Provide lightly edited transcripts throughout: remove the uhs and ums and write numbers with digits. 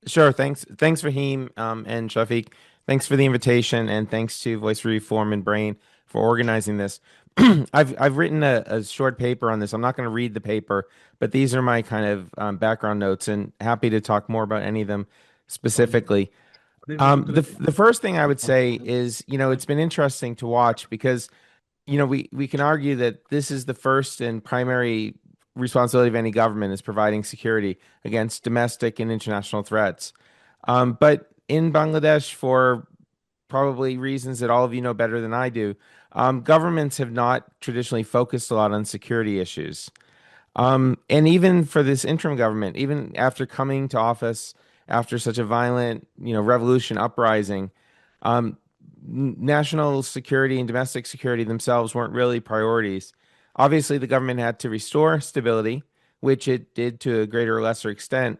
Sure. Thanks, Fahim, and Shafiq. Thanks for the invitation, and thanks to Voice for Reform and Brain for organizing this. I've written a short paper on this. I'm not going to read the paper, but these are my kind of background notes, and happy to talk more about any of them specifically. The first thing I would say is, it's been interesting to watch because we can argue that this is the first and primary responsibility of any government is providing security against domestic and international threats. But in Bangladesh, for probably reasons that all of you know better than I do, governments have not traditionally focused a lot on security issues. And even for this interim government, even after coming to office after such a violent, revolution uprising, um, national security and domestic security themselves weren't really priorities. Obviously, the government had to restore stability, which it did to a greater or lesser extent.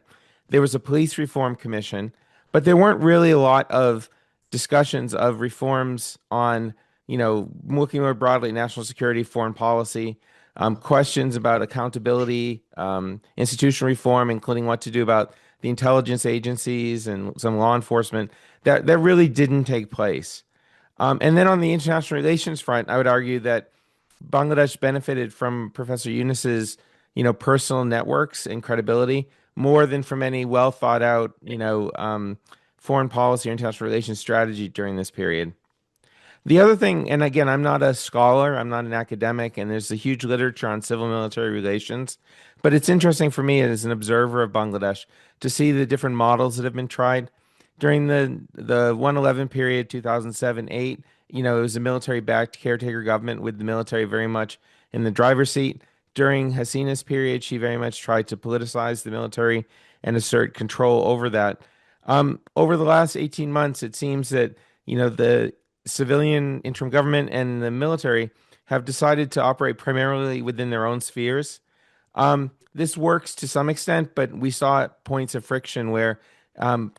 There was a police reform commission, but there weren't really a lot of discussions of reforms on, looking more broadly at national security, foreign policy, questions about accountability, institutional reform, including what to do about the intelligence agencies and some law enforcement. That really didn't take place. And then on the international relations front, I would argue that Bangladesh benefited from Professor Yunus's, personal networks and credibility more than from any well thought out, foreign policy or international relations strategy during this period. The other thing, and again, I'm not a scholar, I'm not an academic, and there's a huge literature on civil military relations, but it's interesting for me as an observer of Bangladesh to see the different models that have been tried during the 111 period, 2007-8. It was a military-backed caretaker government with the military very much in the driver's seat. During Hasina's period, she very much tried to politicize the military and assert control over that. Over the last 18 months, it seems that the civilian interim government and the military have decided to operate primarily within their own spheres. This works to some extent, but we saw points of friction where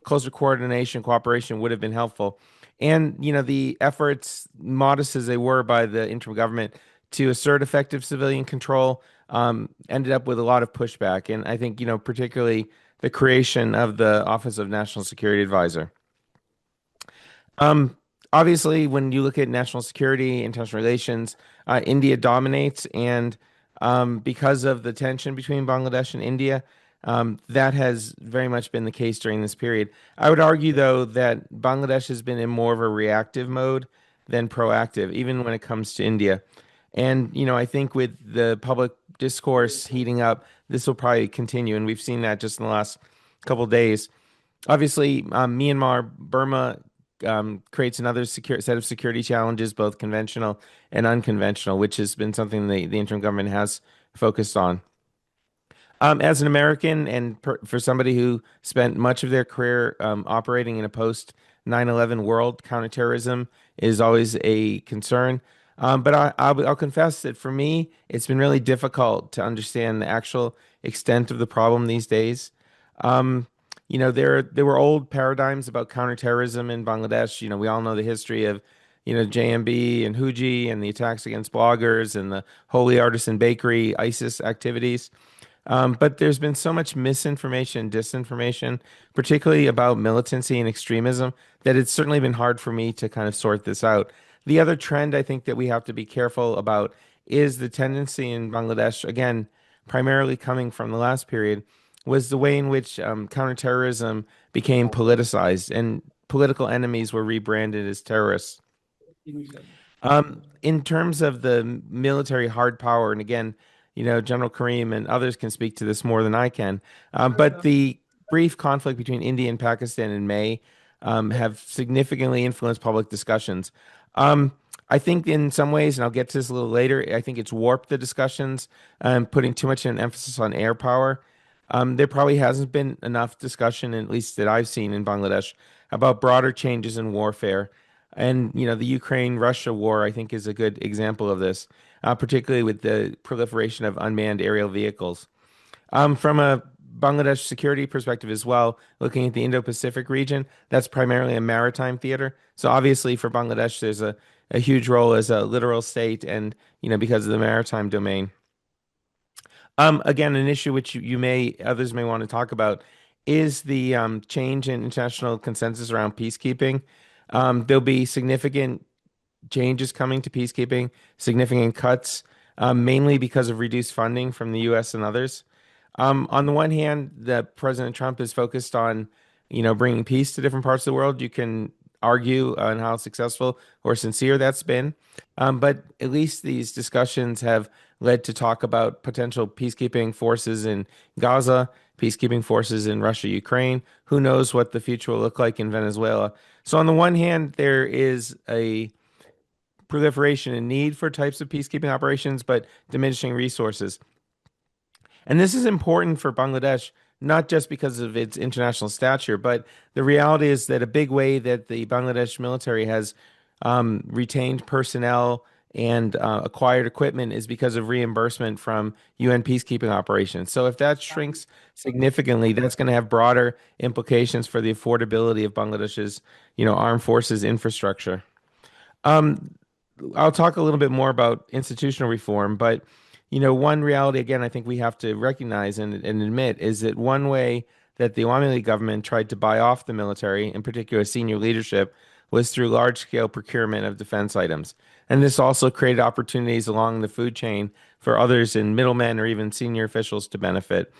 closer coordination, cooperation would have been helpful. And, the efforts, modest as they were by the interim government to assert effective civilian control, ended up with a lot of pushback. And I think, particularly the creation of the Office of National Security Advisor. Um, Obviously, when you look at national security, international relations, India dominates, and because of the tension between Bangladesh and India, that has very much been the case during this period. I would argue, though, that Bangladesh has been in more of a reactive mode than proactive, even when it comes to India. And, I think with the public discourse heating up, this will probably continue, and we've seen that just in the last couple of days. Obviously, Myanmar, Burma creates another set of security challenges, both conventional and unconventional, which has been something the interim government has focused on. As an American and for somebody who spent much of their career operating in a post 9/11 world, counterterrorism is always a concern. But I'll confess that for me, it's been really difficult to understand the actual extent of the problem these days. Um, there were old paradigms about counterterrorism in Bangladesh. We all know the history of, JMB and Huji and the attacks against bloggers and the Holy Artisan Bakery ISIS activities. But there's been so much misinformation and disinformation, particularly about militancy and extremism, that it's certainly been hard for me to kind of sort this out. The other trend I think that we have to be careful about is the tendency in Bangladesh, again, primarily coming from the last period, was the way in which counterterrorism became politicized and political enemies were rebranded as terrorists. In terms of the military hard power, and again, General Kareem and others can speak to this more than I can, but the brief conflict between India and Pakistan in May have significantly influenced public discussions. Um, I think in some ways, and I'll get to this a little later, I think it's warped the discussions, putting too much of an emphasis on air power. There probably hasn't been enough discussion, at least that I've seen in Bangladesh, about broader changes in warfare. And, the Ukraine-Russia war, I think, is a good example of this, particularly with the proliferation of unmanned aerial vehicles. From a Bangladesh security perspective as well, looking at the Indo-Pacific region, that's primarily a maritime theater. So obviously for Bangladesh, there's a huge role as a littoral state and, because of the maritime domain. Again, an issue which others may want to talk about is the change in international consensus around peacekeeping. There'll be significant changes coming to peacekeeping, significant cuts, mainly because of reduced funding from the U.S. and others. On the one hand, the President Trump is focused on, bringing peace to different parts of the world. You can argue on how successful or sincere that's been, but at least these discussions have led to talk about potential peacekeeping forces in Gaza, peacekeeping forces in Russia, Ukraine. Who knows what the future will look like in Venezuela? So on the one hand, there is a proliferation and need for types of peacekeeping operations, but diminishing resources. And this is important for Bangladesh, not just because of its international stature, but the reality is that a big way that the Bangladesh military has retained personnel and acquired equipment is because of reimbursement from UN peacekeeping operations. So if that shrinks significantly, that's going to have broader implications for the affordability of Bangladesh's, armed forces infrastructure. Um, I'll talk a little bit more about institutional reform, but one reality again, I think we have to recognize and admit is that one way that the Awami League government tried to buy off the military, in particular senior leadership, was through large-scale procurement of defense items. And this also created opportunities along the food chain for others and middlemen or even senior officials to benefit.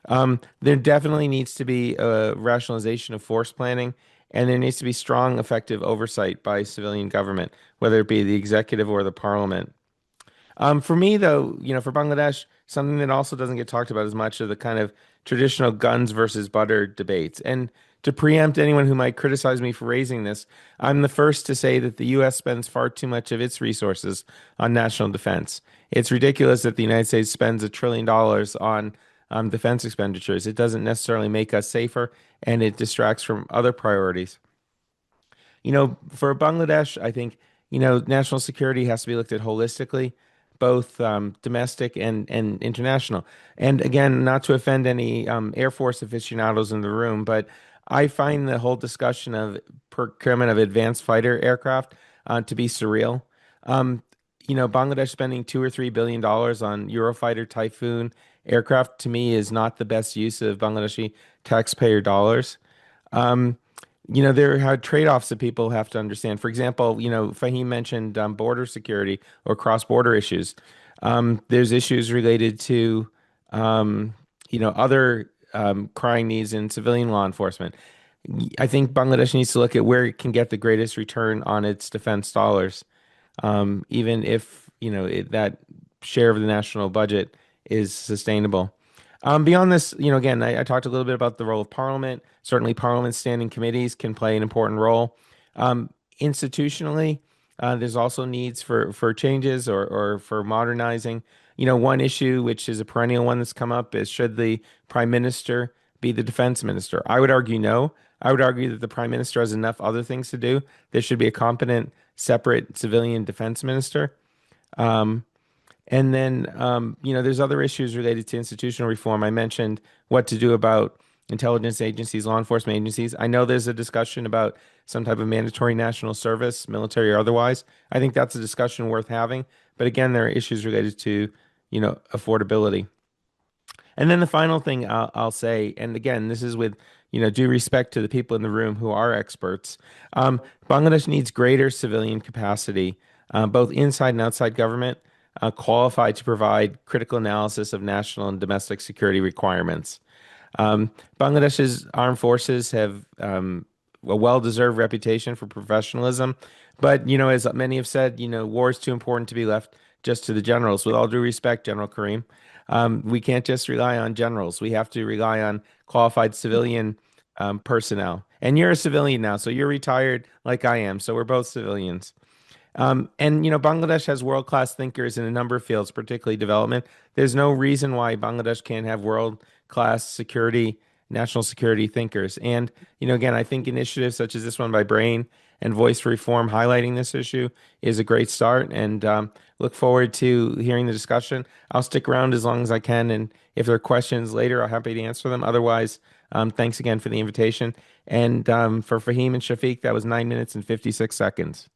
There definitely needs to be a rationalization of force planning, and there needs to be strong, effective oversight by civilian government, whether it be the executive or the parliament. For me, though, for Bangladesh, something that also doesn't get talked about as much are the kind of traditional guns versus butter debates. And to preempt anyone who might criticize me for raising this, I'm the first to say that the U.S. spends far too much of its resources on national defense. It's ridiculous that the United States spends $1 trillion on defense expenditures. It doesn't necessarily make us safer, and it distracts from other priorities. For Bangladesh, I think, national security has to be looked at holistically, both domestic and international. And again, not to offend any Air Force aficionados in the room, but I find the whole discussion of procurement of advanced fighter aircraft to be surreal. Um, Bangladesh spending $2 or $3 billion on Eurofighter Typhoon aircraft to me is not the best use of Bangladeshi taxpayer dollars. Um, there are trade-offs that people have to understand. For example, Fahim mentioned border security or cross-border issues. There's issues related to, other crying needs in civilian law enforcement. I think Bangladesh needs to look at where it can get the greatest return on its defense dollars, even if, that share of the national budget is sustainable. Beyond this, again, I talked a little bit about the role of Parliament. Certainly, Parliament standing committees can play an important role. Institutionally, there's also needs for changes or for modernizing. One issue, which is a perennial one that's come up, is should the Prime Minister be the defense minister? I would argue no. I would argue that the Prime Minister has enough other things to do. There should be a competent, separate civilian defense minister. Um, and then, there's other issues related to institutional reform. I mentioned what to do about intelligence agencies, law enforcement agencies. I know there's a discussion about some type of mandatory national service, military or otherwise. I think that's a discussion worth having. But again, there are issues related to, affordability. And then the final thing I'll say, and again, this is with, due respect to the people in the room who are experts. Bangladesh needs greater civilian capacity, both inside and outside government, qualified to provide critical analysis of national and domestic security requirements. Bangladesh's armed forces have a well-deserved reputation for professionalism, but as many have said, war is too important to be left just to the generals. With all due respect, General Kareem, we can't just rely on generals. We have to rely on qualified civilian personnel. And you're a civilian now, so you're retired like I am. So we're both civilians. And Bangladesh has world-class thinkers in a number of fields, particularly development. There's no reason why Bangladesh can't have world-class security, national security thinkers. And again, I think initiatives such as this one by Brain and Voice for Reform highlighting this issue is a great start. And look forward to hearing the discussion. I'll stick around as long as I can, and if there are questions later, I'm happy to answer them. Otherwise, thanks again for the invitation. And for Fahim and Shafiq, that was 9 minutes and 56 seconds.